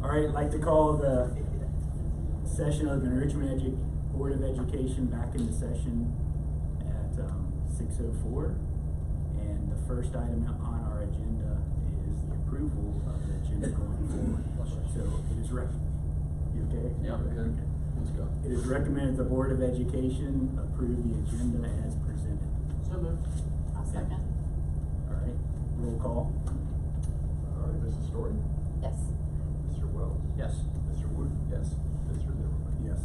All right, I'd like to call the session of the Richmond Board of Education back into session at 6:04. And the first item on our agenda is the approval of the agenda going forward. So it is you okay? Yeah, good. Okay. Let's go. It is recommended the Board of Education approve the agenda as presented. So moved. I'll second. All right, roll call. All right, Mrs. Story? Yes. Mr. Wells? Yes. Mr. Wood? Yes. Mr. Zimmerman? Yes.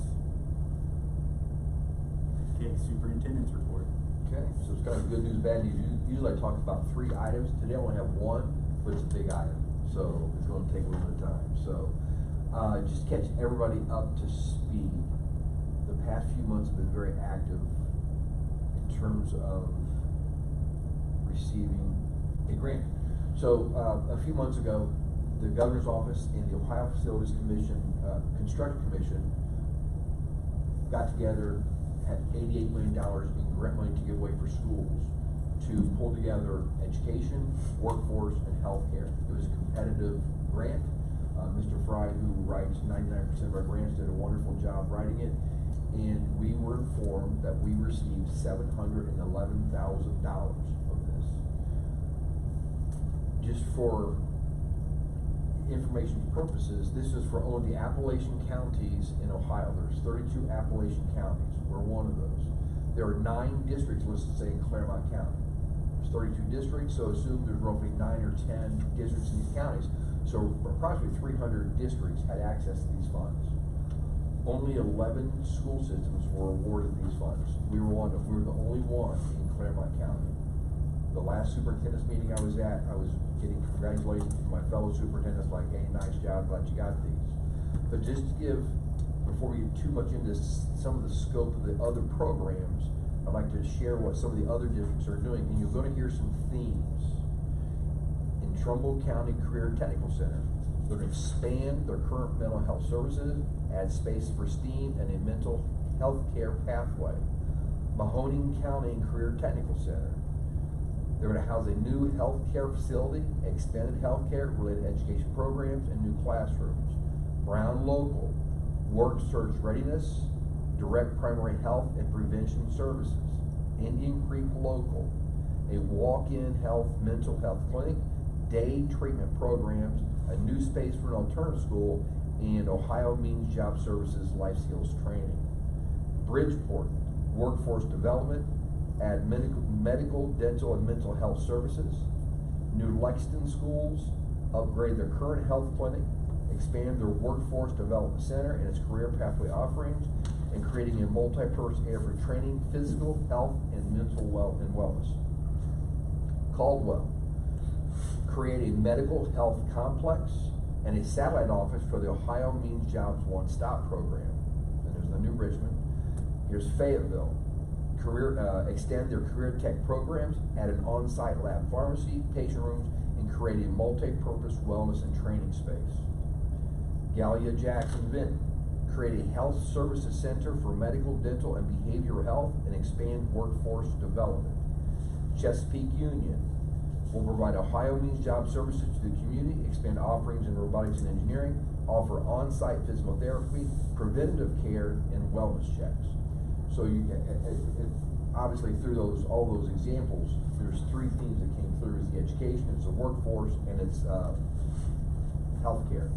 Okay, superintendent's report. Okay, so it's kind of good news, bad news. Usually I talk about 3 items. Today I only have 1, but it's a big item. So it's going to take a little bit of time. So just catch everybody up to speed. The past few months have been very active in terms of receiving a grant. So a few months ago, the governor's office and the Ohio Facilities Commission, Construction Commission, got together, had $88 million in grant money to give away for schools to pull together education, workforce, and healthcare. It was a competitive grant. Mr. Fry, who writes 99% of our grants, did a wonderful job writing it. And we were informed that we received $711,000 of this. Just for information purposes, this is for only the Appalachian counties in Ohio. There's 32 Appalachian counties. We're one of those. There are 9 districts listed, say, in Claremont County. There's 32 districts, so assume there's roughly 9 or 10 districts in these counties. So approximately 300 districts had access to these funds. Only 11 school systems were awarded these funds. We were the only one in Claremont County. The last superintendent's meeting I was at, I was getting congratulations from my fellow superintendents, like, hey, nice job, glad you got these. But just to give, before we get too much into some of the scope of the other programs, I'd like to share what some of the other districts are doing, and you're going to hear some themes. In Trumbull County Career Technical Center, they're going to expand their current mental health services, add space for STEAM and a mental health care pathway. Mahoning County Career Technical Center, they're going to house a new health care facility, expanded health care related education programs, and new classrooms. Brown Local, work search readiness, direct primary health and prevention services. Indian Creek Local, a walk-in health mental health clinic, day treatment programs, a new space for an alternative school, and Ohio Means Job Services life skills training. Bridgeport, workforce development, add medical, dental, and mental health services. New Lexington schools, upgrade their current health clinic, expand their workforce development center and its career pathway offerings, and creating a multi-purpose area for training, physical health, and mental wellness. Caldwell, create a medical health complex and a satellite office for the Ohio Means Jobs One-Stop program. And there's the New Richmond. Here's Fayetteville, extend their career tech programs, add an on-site lab pharmacy, patient rooms, and create a multi-purpose wellness and training space. Gallia Jackson Vinton, create a health services center for medical, dental, and behavioral health, and expand workforce development. Chesapeake Union will provide Ohio Means Job Services to the community, expand offerings in robotics and engineering, offer on-site physical therapy, preventative care, and wellness checks. So obviously through all those examples, there's 3 themes that came through: is the education, it's the workforce, and it's healthcare.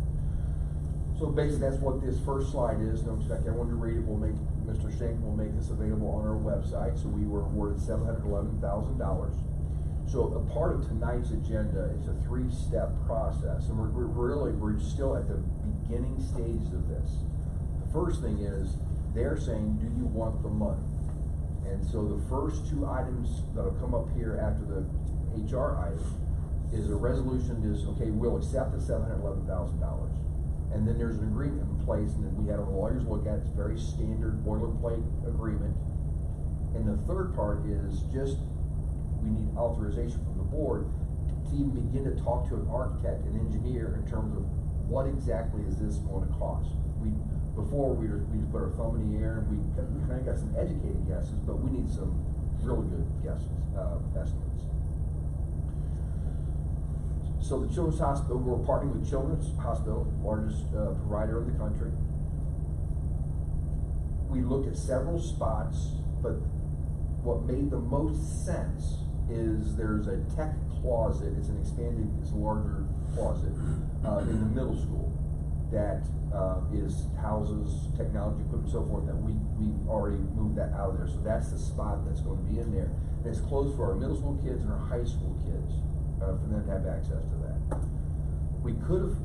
So basically, that's what this first slide is. Don't expect everyone to read it. Mr. Shank will make this available on our website. So we were awarded $711,000. So a part of tonight's agenda is a 3-step process, and we're still at the beginning stages of this. The first thing is they're saying, do you want the money? And so the first 2 items that'll come up here after the HR item is a resolution is, okay, we'll accept the $711,000. And then there's an agreement in place, and then we had our lawyers look at it. It's a very standard boilerplate agreement. And the third part is just, we need authorization from the board to even begin to talk to an architect, an engineer, in terms of what exactly is this going to cost. Before we just put our thumb in the air, and we kind of got some educated guesses, but we need some really good guesses, estimates. So the Children's Hospital, we're partnering with Children's Hospital, largest provider in the country. We looked at several spots, but what made the most sense is there's a tech closet. It's an expanded, it's a larger closet in the middle school that houses technology equipment and so forth, that we already moved that out of there. So that's the spot that's going to be in there. And it's closed for our middle school kids and our high school kids, for them to have access to that. We could have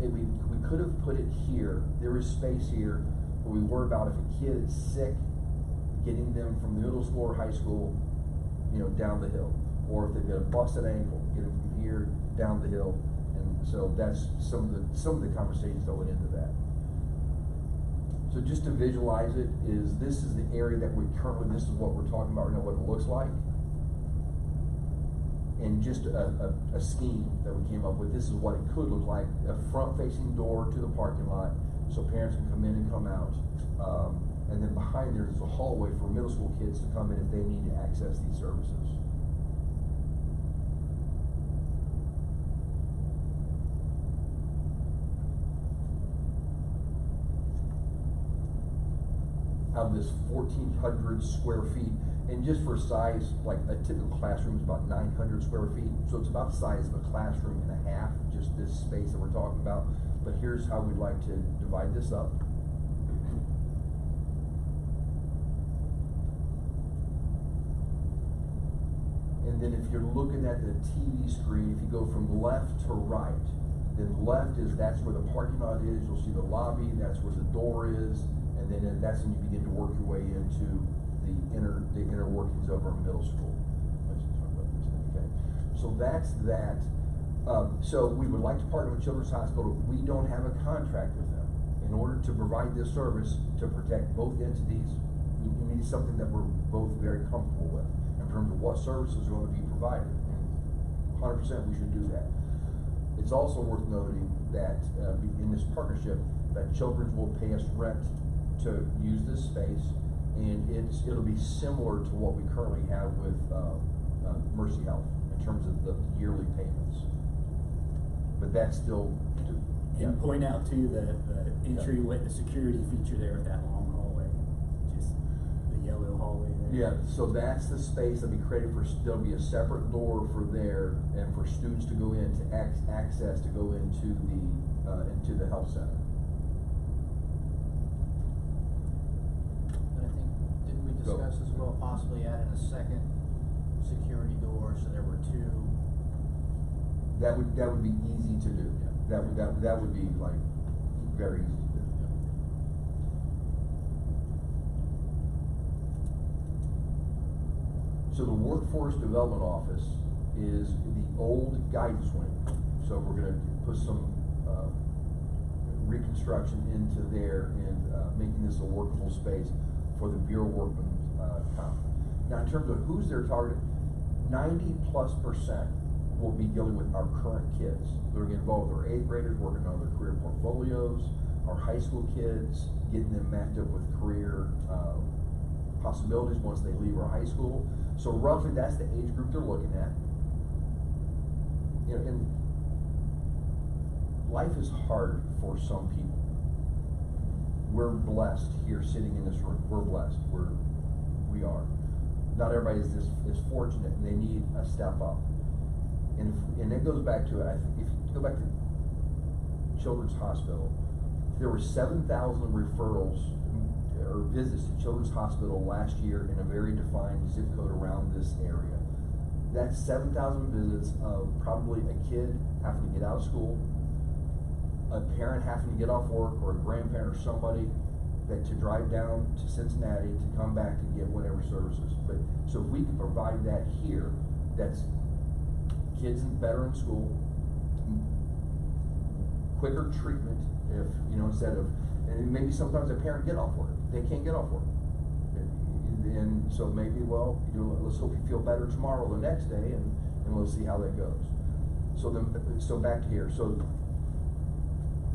put it here. There is space here, but we worry about if a kid is sick, getting them from middle school or high school, down the hill. Or if they've got a busted ankle, get them from here down the hill. And so that's some of the conversations that went into that. So just to visualize it, this is the area that this is what we're talking about right now, what it looks like. And just a scheme that we came up with, this is what it could look like: a front-facing door to the parking lot, so parents can come in and come out. And then behind there's a hallway for middle school kids to come in if they need to access these services. Out of this 1,400 square feet, and just for size, like a typical classroom is about 900 square feet, so it's about the size of a classroom and a half, just this space that we're talking about. But here's how we'd like to divide this up. And then if you're looking at the TV screen, if you go from left to right, then left that's where the parking lot is. You'll see the lobby, that's where the door is. And then that's when you begin to work your way into the inner workings of our middle school. Let's talk about this thing, okay? So that's that. So we would like to partner with Children's Hospital. We don't have a contract with them. In order to provide this service to protect both entities, we need something that we're both very comfortable with in terms of what services are going to be provided. And 100% we should do that. It's also worth noting that in this partnership, that Children's will pay us rent to use this space, and it'll be similar to what we currently have with Mercy Health in terms of the yearly payments. But that's still And point out too the entryway, the security feature there with that long hallway, just the yellow hallway there. Yeah, so that's the space that'll be created for. There'll be a separate door for there, and for students to go in to access to go into the health center. Discuss as well, possibly adding a second security door, so there were two. That would be easy to do. Yeah. That would be like very easy to do. Yeah. So the Workforce Development Office is the old guidance wing. So we're going to put some reconstruction into there and making this a workable space for the Bureau Workman comp. Now, in terms of who's their target, 90+% will be dealing with our current kids. They're getting involved with our 8th graders, working on their career portfolios, our high school kids, getting them matched up with career possibilities once they leave our high school. So roughly, that's the age group they're looking at. And life is hard for some people. We're blessed here sitting in this room. We're blessed. We are. Not everybody is fortunate, and they need a step up. And it goes back to it. If you go back to Children's Hospital, there were 7,000 referrals or visits to Children's Hospital last year in a very defined zip code around this area. That's 7,000 visits of probably a kid having to get out of school, a parent having to get off work, or a grandparent or somebody that to drive down to Cincinnati to come back to get whatever services. But so if we can provide that here, that's kids better in school, quicker treatment, if instead of, and maybe sometimes a parent get off work, they can't get off work, and so maybe let's hope you feel better tomorrow or the next day, and let's see how that goes. So back to here. So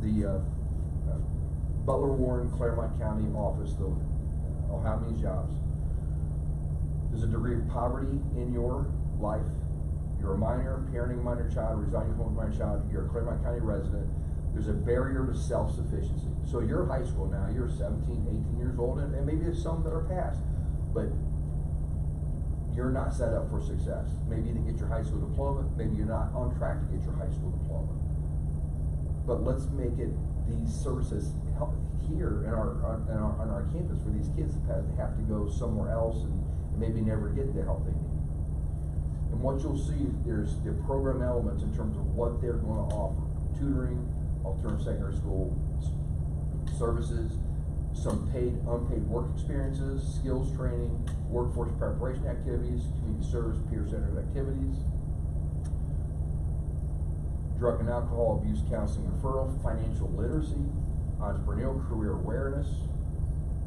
the Butler, Warren, Claremont County office, how many jobs? There's a degree of poverty in your life, you're a minor, parenting a minor child, residing at home with a minor child, you're a Claremont County resident, there's a barrier to self-sufficiency. So you're high school now, you're 17, 18 years old, and maybe there's some that are past, but you're not set up for success. Maybe you didn't get your high school diploma, maybe you're not on track to get your high school diploma. But let's make it, these services help here on our campus for these kids that have to go somewhere else and maybe never get the help they need. And what you'll see, there's the program elements in terms of what they're going to offer: tutoring, alternative secondary school services, some paid, unpaid work experiences, skills training, workforce preparation activities, community service, peer-centered activities, drug and alcohol abuse counseling referral, financial literacy, entrepreneurial career awareness,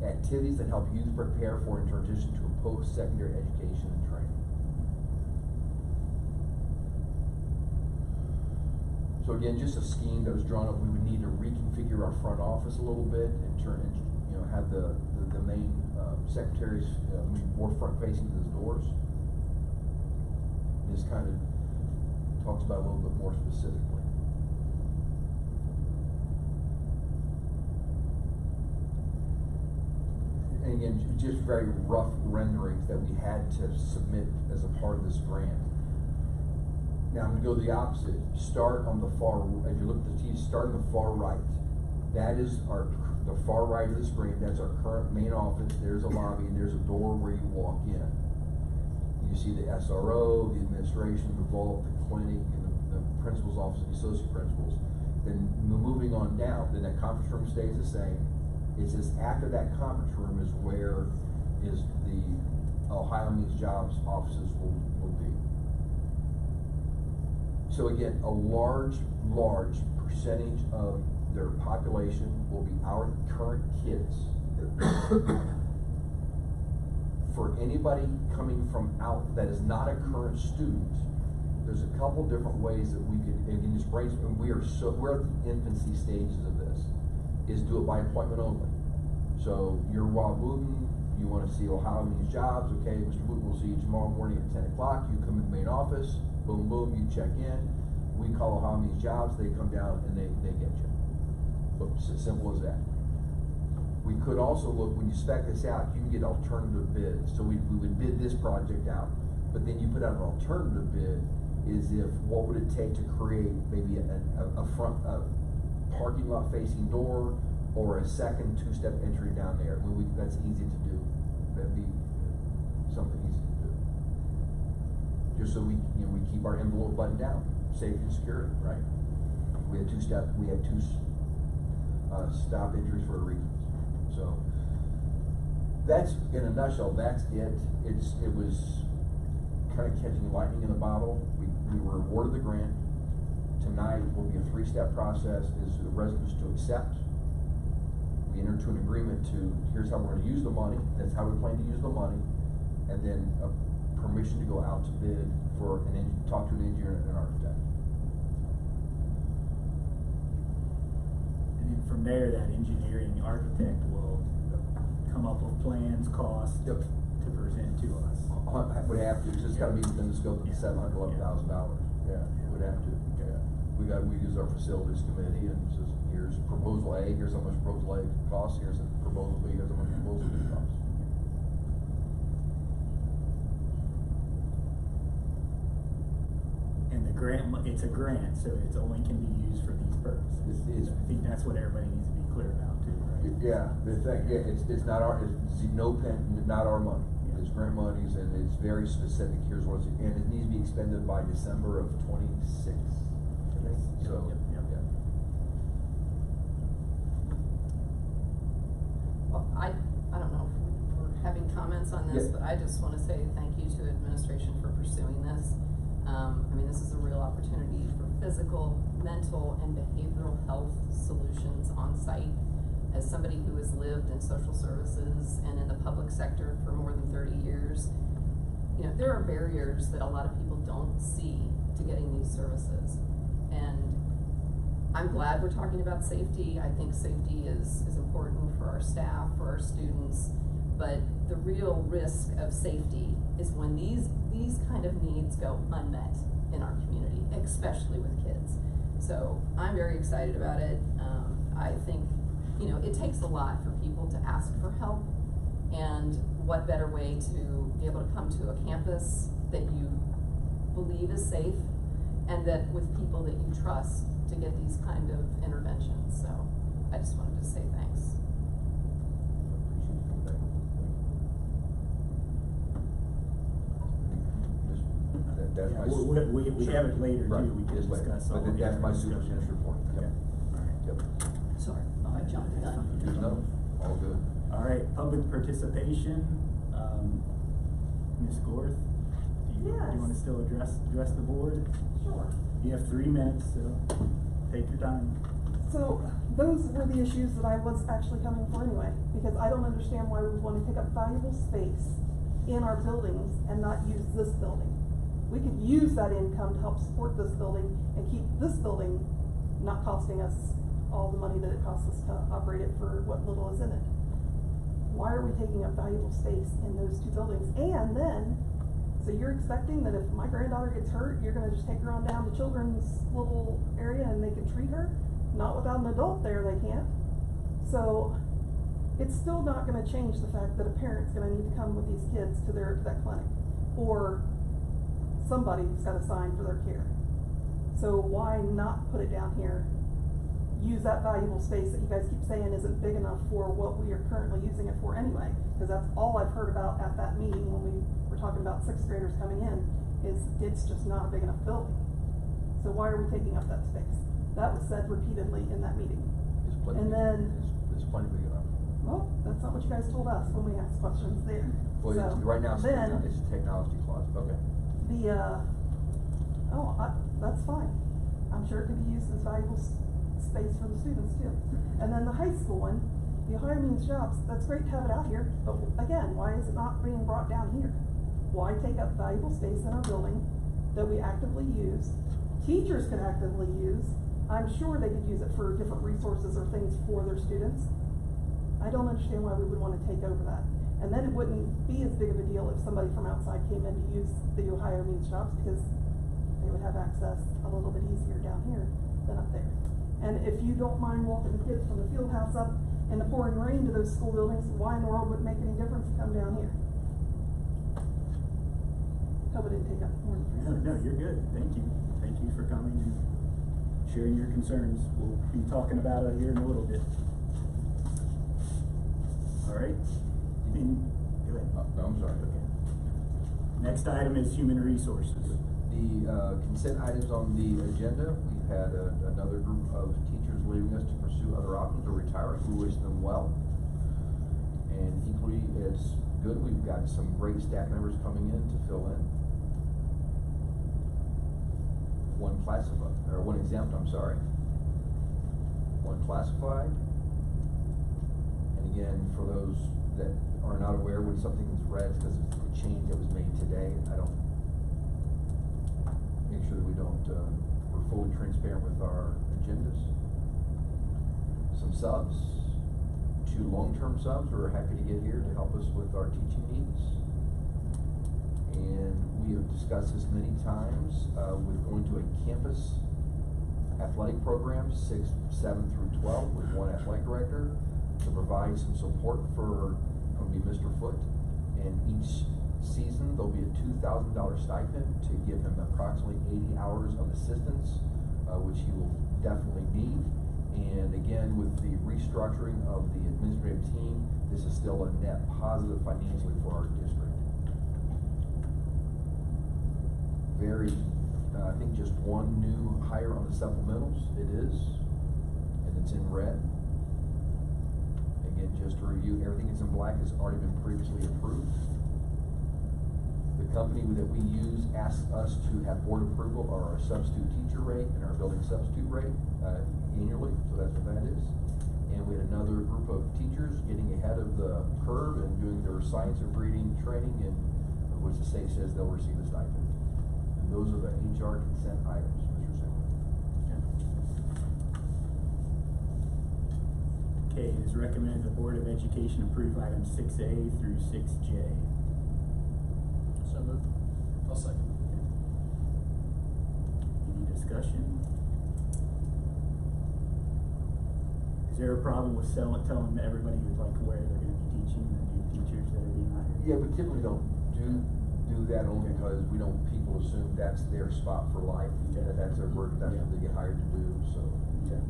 activities that help youth prepare for and transition to a post-secondary education and training. So again, just a scheme that was drawn up. We would need to reconfigure our front office a little bit and have the main secretaries more front-facing to the doors. This kind of talks about it a little bit more specifically. And again, just very rough renderings that we had to submit as a part of this grant. Now I'm going to go the opposite. Start on the far, if you look at the T, start on the far right. That is the far right of the screen. That's our current main office. There's a lobby and there's a door where you walk in. You see the SRO, the administration, the vault, the clinic, and the principal's office and the associate principals. Then moving on down, then that conference room stays the same. It says after that conference room is where is the Ohio Means Jobs offices will be. So again, a large percentage of their population will be our current kids. For anybody coming from out that is not a current student, there's a couple different ways that we could, again, just brainstorm. We're at the infancy stages of this, is do it by appointment only. So you're Rob Wooten, you want to see Ohio Means Jobs, okay, Mr. Wooten, we'll see you tomorrow morning at 10 o'clock, you come in the main office, boom, boom, you check in, we call Ohio Means Jobs, they come down and they get you. It's as simple as that. We could also look, when you spec this out, you can get alternative bids. So we would bid this project out, but then you put out an alternative bid, is if, what would it take to create maybe a front parking lot facing door or a second two-step entry down there. That's easy to do. That'd be something easy to do. Just so we keep our envelope buttoned down, safety and security, right? We had two stop entries for a reason. So that's, in a nutshell, that's it. It was kind of catching lightning in a bottle. We were awarded the grant. Tonight will be a 3-step process. Is the residents to accept. We enter into an agreement to, here's how we're going to use the money. That's how we plan to use the money. And then a permission to go out to bid for talk to an engineer and an architect. And then from there, that engineering architect will come up with plans, costs, Yep. to present to us. Would have to, because it's got to be within the scope of the $711,000. Yeah, would have to. Yeah, we use our facilities committee and says, here's proposal A, here's how much proposal A costs, here's the proposal B, here's how much proposal B costs. And the grant, it's a grant, so it only can be used for these purposes. I think that's what everybody needs to be clear about too, right? Yeah, it's not our, not our money. It's grant monies, and it's very specific. Here's what it's, and it needs to be expended by December of 26. So, Yep. yeah. Well, I don't know if we're having comments on this, Yeah. but I just want to say thank you to administration for pursuing this. I mean, this is a real opportunity for physical, mental, and behavioral health solutions on site. As somebody who has lived in social services and in the public sector for more than 30 years, you know, there are barriers that a lot of people don't see to getting these services. And I'm glad we're talking about safety. I think safety is important for our staff, for our students, but the real risk of safety is when these kind of needs go unmet. in our community, especially with kids. So I'm very excited about it. I think, you know, it takes a lot for people to ask for help, and what better way to be able to come to a campus that you believe is safe and that with people that you trust to get these kind of interventions. So I just wanted to say thanks. That's Yeah, my. we have it later Right, too, we can it is later. discuss all But the that's my discussion. superintendent's report. Okay, Yep. alright. Yep. Sorry, I jumped the gun. No, all good. Alright, public participation, Ms. Gorth, do you Yes. wanna still address the board? Sure. You have 3 minutes, so take your time. So those were the issues that I was actually coming for anyway, because I don't understand why we would want to pick up valuable space in our buildings and not use this building. We could use that income to help support this building and keep this building not costing us all the money that it costs us to operate it for what little is in it. Why are we taking up valuable space in those 2 buildings? And then, so you're expecting that if my granddaughter gets hurt, you're gonna just take her on down to children's little area and they can treat her? Not without an adult there, they can't. So, it's still not gonna change the fact that a parent's gonna need to come with these kids to that clinic. Or somebody's gotta sign for their care. So why not put it down here? Use that valuable space that you guys keep saying isn't big enough for what we are currently using it for anyway. Because that's all I've heard about at that meeting when we were talking about 6th graders coming in, is it's just not a big enough building. So why are we taking up that space? That was said repeatedly in that meeting. It's plenty. And then, It's plenty big enough. well, that's not what you guys told us when we asked questions there. Well, So, right now, it's then, a technology closet, okay. that's fine. I'm sure it could be used as valuable space for the students too. And then the high school one, the Ohio Means Jobs, that's great to have it out here, but again, why is it not being brought down here? Why take up valuable space in our building that we actively use? Teachers can actively use. I'm sure they could use it for different resources or things for their students. I don't understand why we would want to take over that. And then it wouldn't be as big of a deal if somebody from outside came in to use the Ohio Means Jobs, because they would have access a little bit easier down here than up there. And if you don't mind walking the kids from the field house up in the pouring rain to those school buildings, why in the world would it make any difference to come down here? Hope it didn't take up more than 3 No, minutes. you're good, thank you. Thank you for coming and sharing your concerns. We'll be talking about it here in a little bit. Alright? Go ahead. No, I'm sorry. Okay. Next item is human resources. The consent items on the agenda, we've had another group of teachers leaving us to pursue other options or retire. We wish them well. And equally as good, we've got some great staff members coming in to fill in. One exempt, I'm sorry. One classified. And again, for those that are not aware, when something is read, it's because it's a change that was made today. I don't make sure that we're fully transparent with our agendas. Some subs, 2 long-term subs who are happy to get here to help us with our teaching needs. And we have discussed this many times, with going to a campus athletic program, 6, 7 through 12, with 1 athletic director to provide some support for, going to be Mr. Foote. And each season, there'll be a $2,000 stipend to give him approximately 80 hours of assistance, which he will definitely need. And again, with the restructuring of the administrative team, this is still a net positive financially for our district. I think just 1 new hire on the supplementals, it is, and it's in red. Again, just to review, everything that's in black has already been previously approved. The company that we use asks us to have board approval of our substitute teacher rate and our building substitute rate annually, so that's what that is. And we had another group of teachers getting ahead of the curve and doing their science of reading training, and which the state says they'll receive a stipend. And those are the HR consent items, Mr. Zimmer. Okay, it is recommended the Board of Education approve items 6A through 6J. So moved. I'll second. discussion? Is there a problem with telling everybody like where they're gonna be teaching, the new teachers that are being hired? Yeah, we typically don't do that only because we don't, people assume that's their spot for life, that that's their work, that's what they get hired to do, so. Okay.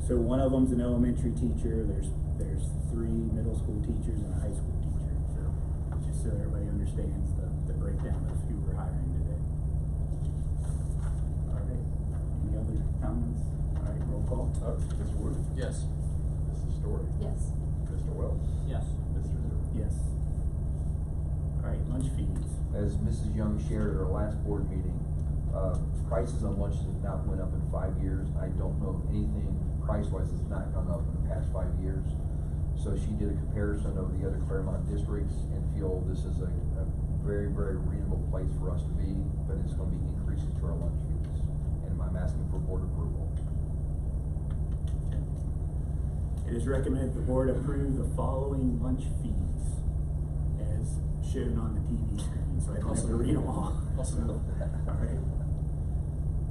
So one of them's an elementary teacher, there's 3 middle school teachers and a high school teacher, so just so everybody understands the breakdown of who we're hiring today. All right, any other comments? All right, roll call. Mr. Wood? Yes. Mrs. Story? Yes. Mr. Wells? Yes. Mr. Zimmerman? Yes. All right, lunch fees. As Mrs. Young shared at our last board meeting, prices on lunches have not went up in 5 years. I don't know of anything price-wise that's not gone up in the past 5 years. So she did a comparison of the other Claremont districts and feel this is a very, very reasonable place for us to be, but it's gonna be increases to our lunch fees. And I'm asking for board approval. It is recommended the board approve the following lunch fees as shown on the TV screen, so I don't have to read them all. Awesome. All right.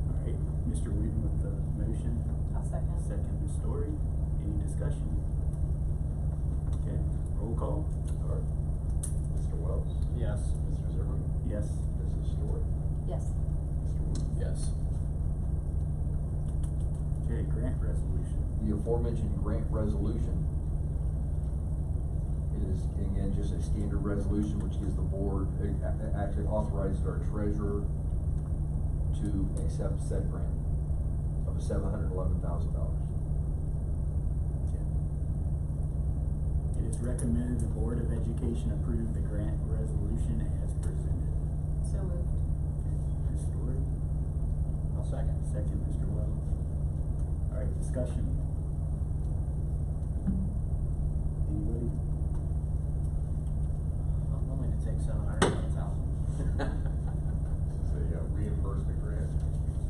All right, Mr. Wooten with the motion. I'll second. Second, Ms. Story. Any discussion? Okay, roll call. All right. Mr. Wells? Yes. Mr. Zimmerman? Yes. Mrs. Story? Yes. Mr. Wood? Yes. Okay, grant resolution. The aforementioned grant resolution is, again, just a standard resolution which gives the board, actually authorizes our treasurer to accept said grant of $711,000. Okay. It is recommended the Board of Education approve the grant resolution as presented. So moved. Okay, Ms. Story. I'll second. Second, Mr. Wells. All right, discussion. Anybody? I'm willing to take $711,000. This is a reimbursement grant.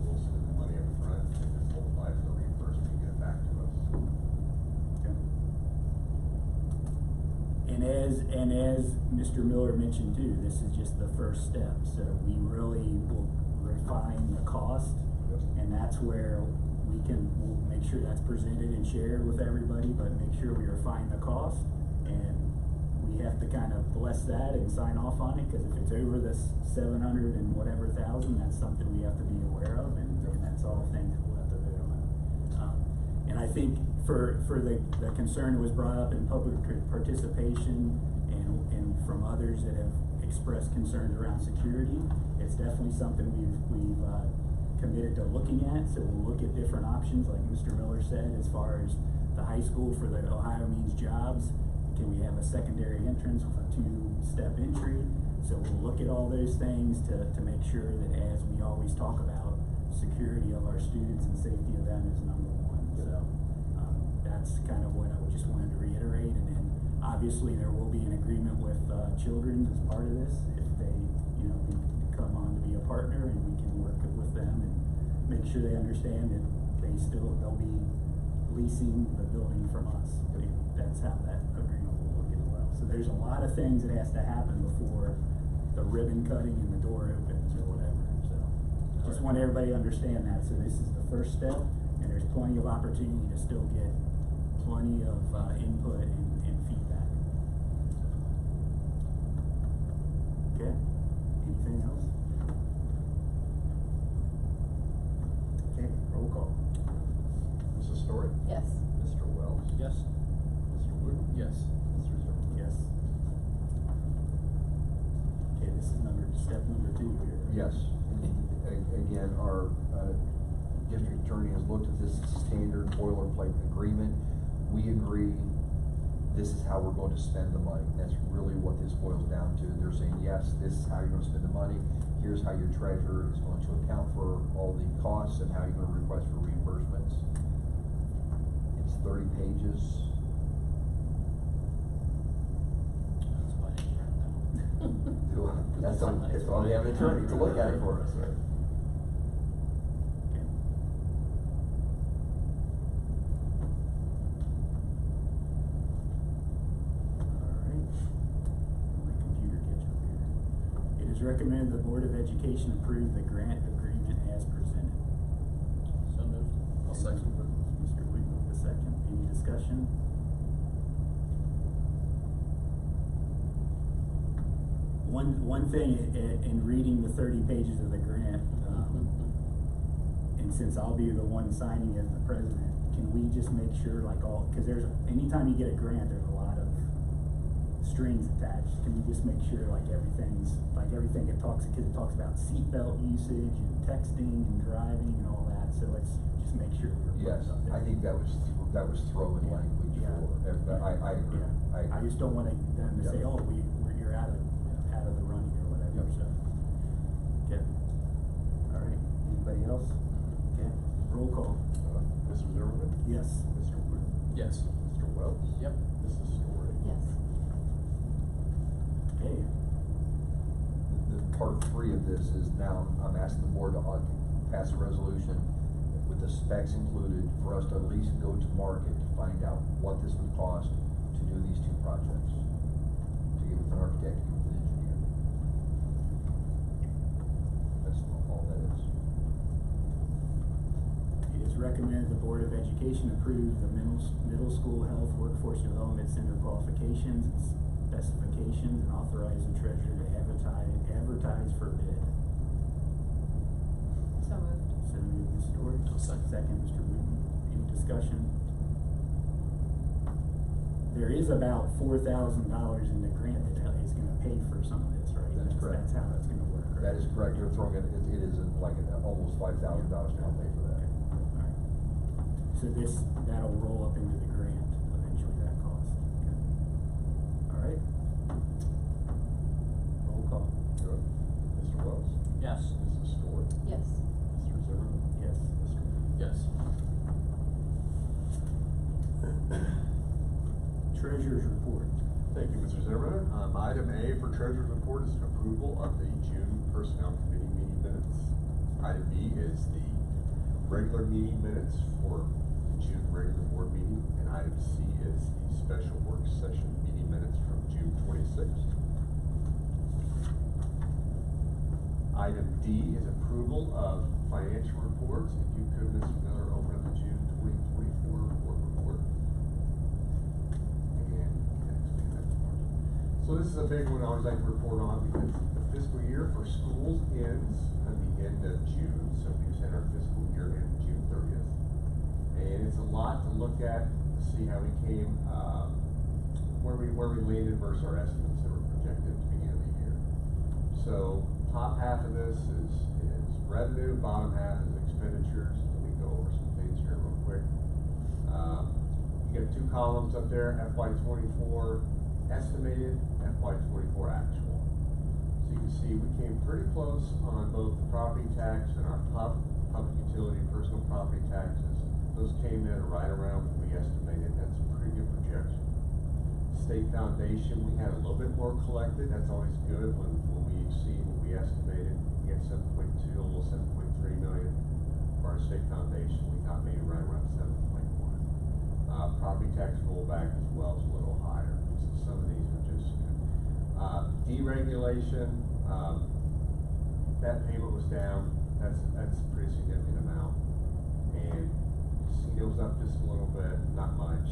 We'll spend the money up front and then we'll apply for the reimbursement and get it back to us. Okay. And as Mr. Miller mentioned too, this is just the first step, so we really will refine the cost, and that's where we'll make sure that's presented and shared with everybody, but make sure we refine the cost, and we have to kind of bless that and sign off on it, because if it's over this 700 and whatever thousand, that's something we have to be aware of, and that's all things we'll have to vote on. And I think for the concern that was brought up in public participation and from others that have expressed concerns around security, it's definitely something we've committed to looking at. So we'll look at different options, like Mr. Miller said, as far as the high school for the Ohio Means Jobs. Can we have a secondary entrance with a 2-step entry? So we'll look at all those things to make sure that, as we always talk about, security of our students and safety of them is number one. So that's kind of what I just wanted to reiterate. And then obviously there will be an agreement with children as part of this, if they, come on to be a partner, and we can work with them and make sure they understand that they'll be leasing the building from us. That's how that agreement will look as well. So there's a lot of things that has to happen before the ribbon cutting and the door opens or whatever. So just want everybody to understand that. So this is the first step, and there's plenty of opportunity to still get plenty of input and feedback. Okay, anything else? Okay, roll call. Mrs. Story? Yes. Mr. Wells? Yes. Mr. Wood? Yes. Mr. Zimmerman? Yes. Okay, this is step number 2 here. Yes. Again, our district attorney has looked at this standard boilerplate agreement. We agree this is how we're going to spend the money. That's really what this boils down to. They're saying, yes, this is how you're going to spend the money. Here's how your treasurer is going to account for all the costs and how you're going to request for reimbursements. It's 30 pages. That's why I didn't print that. That's why we have an attorney to look at it for us. Okay. is recommended the Board of Education approve the grant agreement as presented. So moved. I'll second. Mr. Wooten with the second. Any discussion? One thing in reading the 30 pages of the grant, and since I'll be the one signing as the president, can we just make sure cause anytime you get a grant, there's a lot of strings attached. Can we just make sure everything it talks about seatbelt usage and texting and driving and all that, so let's just make sure we're. Yes, I think that was throwing language Yeah. for, but I agree. I just don't want them to say, Yeah. oh, you're out of the running or whatever, Yep. so. Okay. All right, anybody else? Okay, roll call. Mr. Zimmerman? Yes. Mr. Wood? Yes. Mr. Wells? Yep. Mrs. Story? Yes. Okay, The part 3 of this is now I'm asking the board to pass a resolution with the specs included for us to at least go to market to find out what this would cost to do these 2 projects. To get with an architect, to get with an engineer. That's all that is. it is recommended the Board of Education approve the middle school health workforce development center qualifications and specifications and authorize the treasurer to advertise for bid. So moved. So moved, Ms. Story. I'll second. Second, Mr. Wooten. Any discussion? There is about $4,000 in the grant that is gonna pay for some of this, right? That's correct. That's how it's gonna work, right? That is correct. You're throwing it is almost $5,000 to help pay for that. Alright. So that'll roll up into the grant eventually, that cost. Okay. Alright. Roll call. Good. Mr. Wells? Yes. Mrs. Story? Yes. Mr. Zimmerman? Yes. Mr. Wood? Yes. Treasurer's report. Thank you, Mr. Zimmerman. Item A for Treasurer's Report is an approval of the June Personnel Committee meeting minutes. Item B is the regular meeting minutes for the June regular board meeting, and item C is the special work session meeting minutes from June 26th. Item D is approval of financial reports. If you could, Mr. Miller, open up the June 2024 report. So this is a big one I always like to report on because the fiscal year for schools ends at the end of June. So we just had our fiscal year end June 30th. And it's a lot to look at to see how we came, where we landed versus our estimates that were projected at the beginning of the year. So top half of this is revenue, bottom half is expenditures. Let me go over some things here real quick. You got 2 columns up there, FY24 estimated, FY24 actual. So you can see we came pretty close on both the property tax and our public utility personal property taxes. Those came in right around what we estimated. That's a pretty good projection. State foundation, we had a little bit more collected. That's always good when we exceed what we estimated. We had 7.2, almost 7.3 million for our state foundation. We got maybe right around 7.1. Property tax rollback as well is a little higher. So some of these are just good. Deregulation, that payment was down. That's a pretty significant amount. And casino was up just a little bit, not much.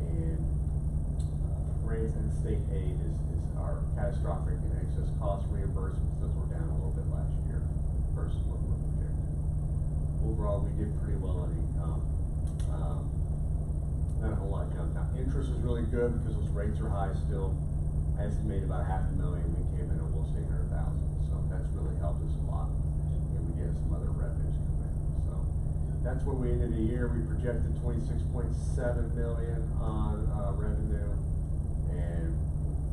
And grants and state aid is our catastrophic and excess cost reimbursements. Those were down a little bit last year versus what we're projecting. Overall, we did pretty well on income. Not a whole lot jumped out. Interest is really good because those rates are high still. I estimated about $500,000. We came in almost 800,000. So that's really helped us a lot. And we get some other revenues come in. So that's where we ended the year. We projected 26.7 million on revenue, and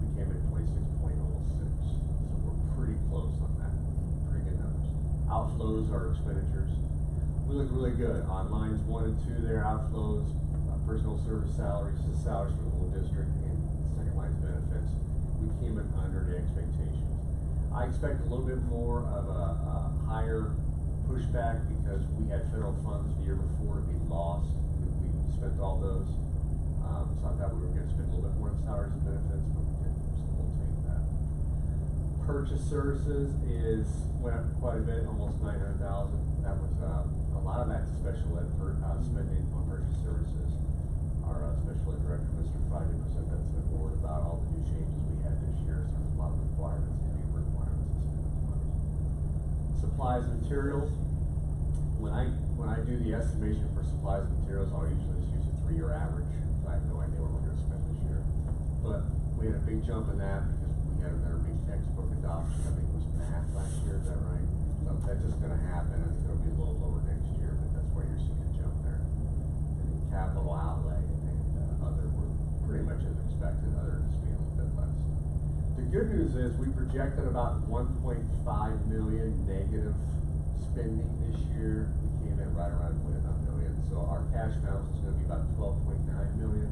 we came in 26.06. So we're pretty close on that. Pretty good numbers. Outflows are expenditures. We look really good. On lines 1 and 2 there, outflows, personal service salaries, the salaries for the whole district, and second line benefits. We came in under the expectations. I expect a little bit more of a higher pushback because we had federal funds the year before to be lost. We spent all those. So I thought we were going to spend a little bit more on salaries and benefits, but we didn't. So we'll take that. Purchase services went up quite a bit, almost 900,000. That was, a lot of that's special ed spending on purchase services. Our special ed director, Mr. Friday, presented to the board about all the new changes we had this year, so there's a lot of requirements, new requirements to spend this money. Supplies and materials. When I do the estimation for supplies and materials, I'll usually just use a 3-year average. I have no idea what we're gonna spend this year. But we had a big jump in that because we had another big textbook adoption. I think it was math last year, is that right? So that's just gonna happen. I think it'll be a little lower next year, but that's why you're seeing a jump there. And then capital outlay and other were pretty much as expected, other just being a little bit less. The good news is we projected about 1.5 million negative spending this year. We came in right around 1.9 million. So our cash balance is gonna be about 12.9 million.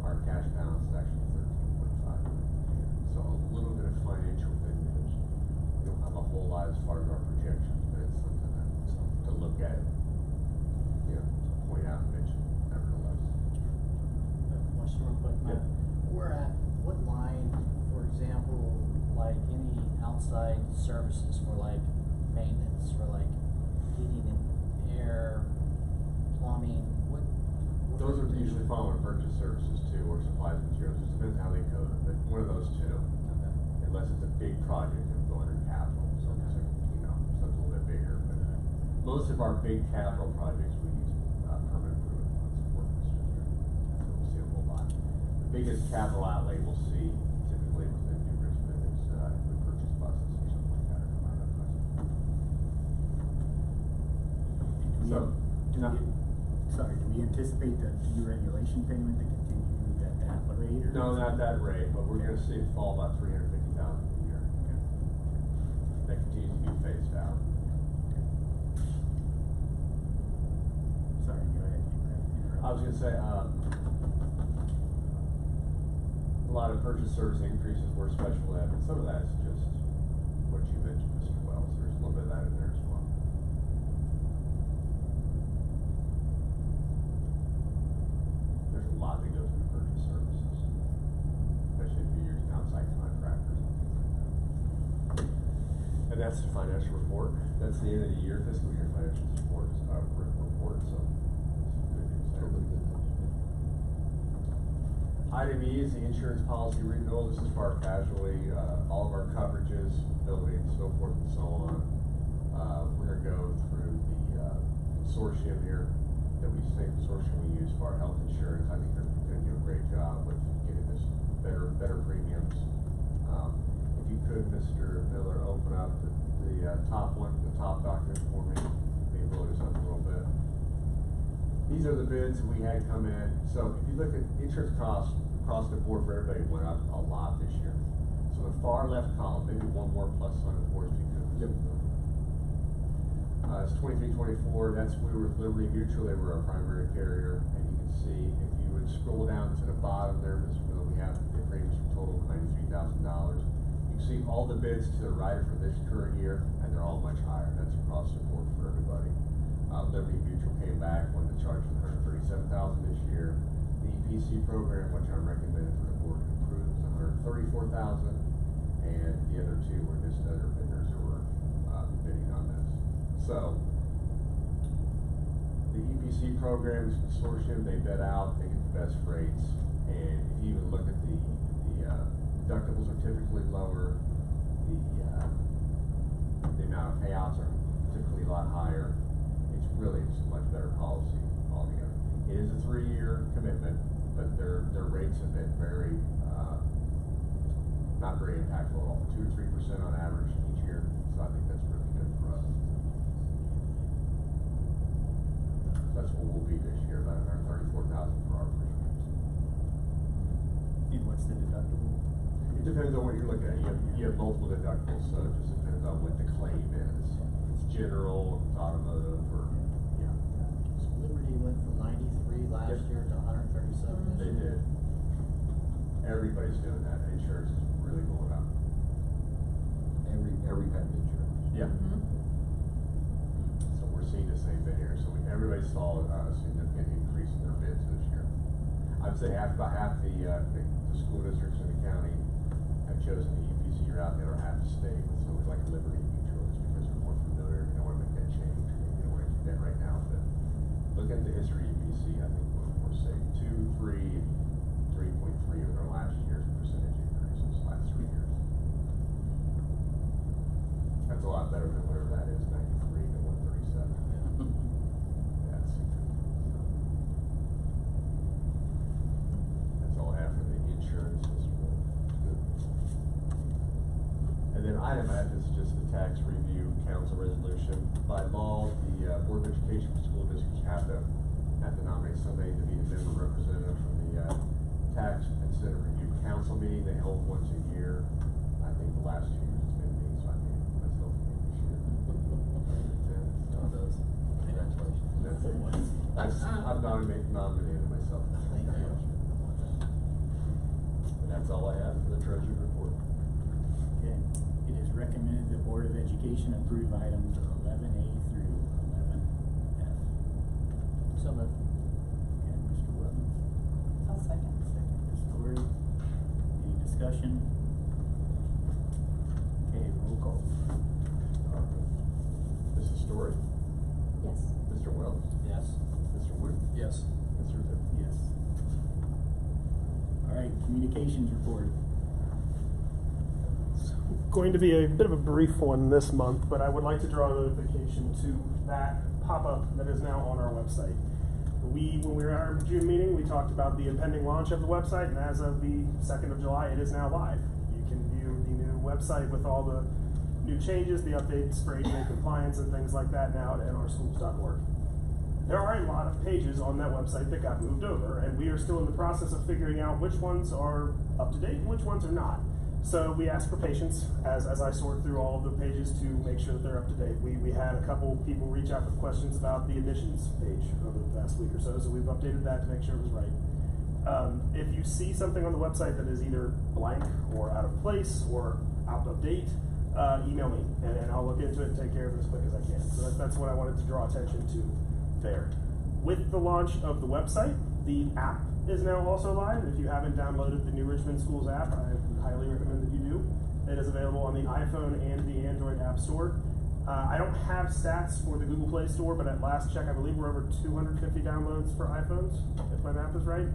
Our cash balance is actually 13.5 million. So a little bit of financial good news. We don't have a whole lot as far as our projections, but it's something to look at, to point out and mention nevertheless. Question real quick, Matt. Yeah. We're at what line, for example, like any outside services for like maintenance, for like heating and air, plumbing, what? Those are usually following purchase services too, or supplies and materials. It depends how they code it, but one of those two. Okay. Unless it's a big project, it'll go under capital, so it's like, something a little bit bigger, but most of our big capital projects, we use, permanent improvement funds for this year. So we'll see a whole lot. The biggest capital outlay we'll see typically within New Richmond is, we purchase buses or something like that, or combine up buses. Do we anticipate the deregulation payment to continue at that rate? Or No, not that rate, but we're gonna see it fall about 350,000 a year. That continues to be phased out. Sorry, go ahead. I was gonna say, a lot of purchase service increases were special ed, and some of that is just what you mentioned, Mr. Wells. There's a little bit of that in there as well. There's a lot that goes into purchase services, especially if you're using outside contractors and things like that. And that's the financial report. That's the end of the year, fiscal year financial report, so good news there. Item E is the insurance policy renewal. This is for our casualty, all of our coverages, buildings, so forth and so on. We're gonna go through the consortium here, that we think consortium we use for our health insurance. I think they're gonna do a great job with getting this better premiums. If you could, Mr. Miller, open up the top document for me. Maybe blow this up a little bit. These are the bids that we had come in. So if you look at insurance costs across the board for everybody, went up a lot this year. So the far left column, maybe one more plus sign for us if you could. It's 23-24. That's we were with Liberty Mutual. They were our primary carrier, and you can see if you would scroll down to the bottom there, Mr. Miller, we have the premiums total of $93,000. You can see all the bids to the right for this current year, and they're all much higher. That's across the board for everybody. Liberty Mutual came back when the charge was $137,000 this year. The EPC program, which I'm recommending for the board to approve, is $134,000, and the other two were just other vendors who were bidding on this. So the EPC programs consortium, they bid out, they get the best rates, and if you even look at the deductibles are typically lower, the amount of payouts are typically a lot higher. It's really just a much better policy altogether. It is a 3-year commitment, but their rates have been very not very impactful at all, 2 to 3% on average each year. So I think that's really good for us. That's what we'll be this year, about $134,000 for our premiums. And what's the deductible? It depends on what you're looking at. You have multiple deductibles, so it just depends on what the claim is. If it's general, if it's automotive, or So Liberty went from 93 last Yep. year to 137 this they year. did. Everybody's doing that. Insurance is really going up. Every kind of insurance. Yeah. So we're seeing the same thing here. So everybody saw a significant increase in their bids this year. I'd say about half the school districts in the county have chosen the EPC figure out the other half to stay with, so we like Liberty Mutual, just because we're more familiar, we don't wanna make that change, we don't wanna do that right now, but looking at the history of EBC, I think we're safe. 2, 3, 3.3 of their last year's percentage increases, last 3 years. That's a lot better than whatever that is, 93 to 137. That's all I have for the insurance. And then item F is just the tax review council resolution. By law, the Board of Education for school districts have to nominate somebody to be the member representative from the tax and senate review council meeting. They hold once a year. I think the last 2 years it's been me, so I think myself this year. John does. Congratulations. I've nominated myself. Thank you. And that's all I have for the treasury report. Okay, it is recommended the Board of Education approve items 11A through 11F. So moved. Okay, Mr. Wood. I'll second. Second, Ms. Story. Any discussion? Okay, roll call. Mrs. Story, Yes. Mr. Wells, Yes. Mr. Wood, Yes. Mr. Zip. Yes. All right, communications report. Going to be a bit of a brief one this month, but I would like to draw a notification to that pop-up that is now on our website. When we were at our June meeting, we talked about the impending launch of the website, and as of the 2nd of July, it is now live. You can view the new website with all the new changes, the updates for ADA compliance and things like that now at nrschools.org. There are a lot of pages on that website that got moved over, and we are still in the process of figuring out which ones are up to date and which ones are not. So we ask for patience as I sort through all of the pages to make sure that they're up to date. We had a couple people reach out with questions about the admissions page over the past week or so we've updated that to make sure it was right. If you see something on the website that is either blank or out of place or out of date, email me and I'll look into it and take care of it as quick as I can. So that's what I wanted to draw attention to there. With the launch of the website, the app is now also live. If you haven't downloaded the New Richmond Schools app, I would highly recommend that you do. It is available on the iPhone and the Android App Store. I don't have stats for the Google Play Store, but at last check, I believe we're over 250 downloads for iPhones, if my math is right.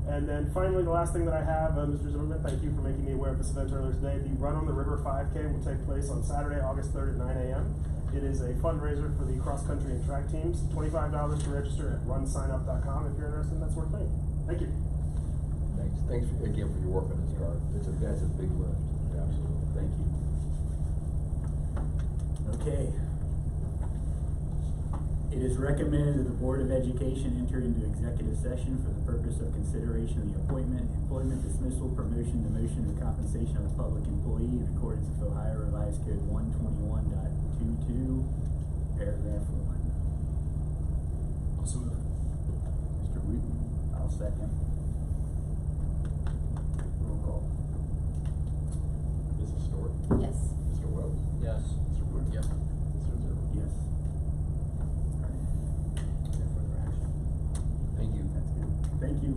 And then finally, the last thing that I have, Mr. Zimmerman, thank you for making me aware of this event earlier today. The Run on the River 5K will take place on Saturday, August 3rd at 9 a.m. It is a fundraiser for the cross-country and track teams. $25 to register at runsignup.com if you're interested in that sort of thing. Thank you. Thanks again for your work on this, Gar. That's a big lift. Absolutely, thank you. Okay. It is recommended that the Board of Education enter into executive session for the purpose of consideration of the appointment, employment, dismissal, promotion, demotion, or compensation of a public employee in accordance with Ohio Revised Code 121.22, paragraph 1. Also move. Mr. Wooten, I'll second. Roll call. Mrs. Story, Yes. Mr. Wells, Yes. Mr. Wood. Yep. Mr. Zip. Yes. All right. Is there further action? Thank you. That's good. Thank you.